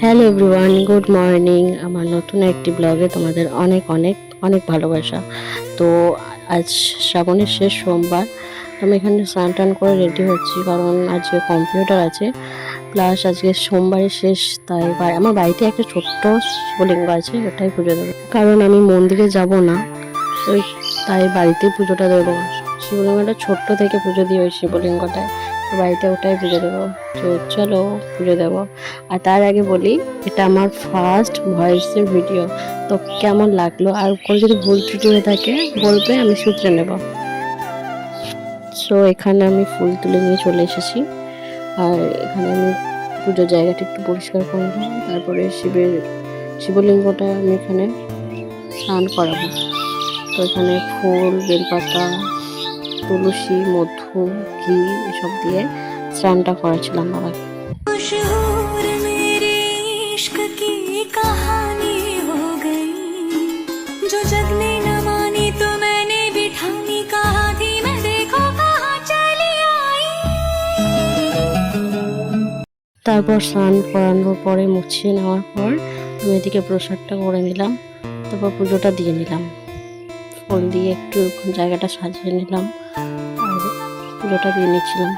Hello everyone, good morning. আমার নতুন একটি ব্লগে তোমাদের অনেক অনেক অনেক ভালোবাসা। তো আজ শ্রাবণের শেষ সোমবার। আমি এখানে স্নান টান করে রেডি হচ্ছি, কারণ আজকে কম্পিউটার আছে, প্লাস আজকে সোমবারের শেষ। তাই আমার বাড়িতে একটা ছোট্ট শিবলিঙ্গ আছে, ওটাই পুজো দেবো, কারণ আমি মন্দিরে যাব না। ওই তাই বাড়িতেই পুজোটা দেবো। শিবলিঙ্গটা ছোট্ট থেকে পুজো দিই, ওই শিবলিঙ্গটায় বাড়িতে ওটাই পুজো দেবো। তো চলো পুজো দেবো। আর তার আগে বলি, এটা আমার ফার্স্ট ভয়েসের ভিডিও। তো কেমন লাগলো, আর কোনো যদি ভুল ত্রুটি হয়ে থাকে বলবে, আমি শুধরে নেব। সো এখানে আমি ফুল তুলে নিয়ে চলে এসেছি, আর এখানে আমি পুজোর জায়গাটা একটু পরিষ্কার করে নিলাম। তারপরে শিবলিঙ্গটা আমি এখানে স্নান করাবো। তো এখানে ফুল, বেলপাতা, তুলসী, মধু, ঘি এসব দিয়ে স্নানটা করেছিলাম বাবা। তারপর স্নান করানোর পরে মুছিয়ে নেওয়ার পর আমি এদিকে প্রসাদটা করে নিলাম। তারপর পুজোটা দিয়ে নিলাম, ফুল দিয়ে একটু জায়গাটা সাজিয়ে নিলাম, আর পুজোটা দিয়ে নিচ্ছিলাম।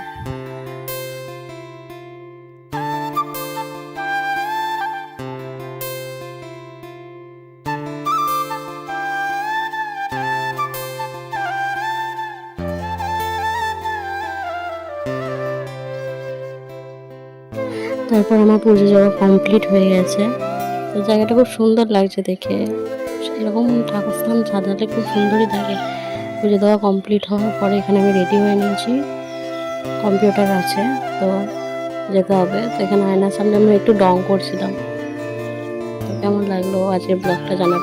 তারপর আমার পুজো যাওয়া কমপ্লিট হয়ে গেছে। তো জায়গাটা খুব সুন্দর লাগছে দেখে, এরকম ঠাকুর স্থান সাজালে খুব সুন্দরই লাগে। পুজো দেওয়া কমপ্লিট হওয়ার পরে এখানে আমি রেডি হয়ে নিয়েছি, কম্পিউটার আছে তো যেতে হবে। তো এখানে আয়নার সামনে আমি একটু ডং করছিলাম। তো কেমন লাগলো আজকের ব্লগটা জানাবে।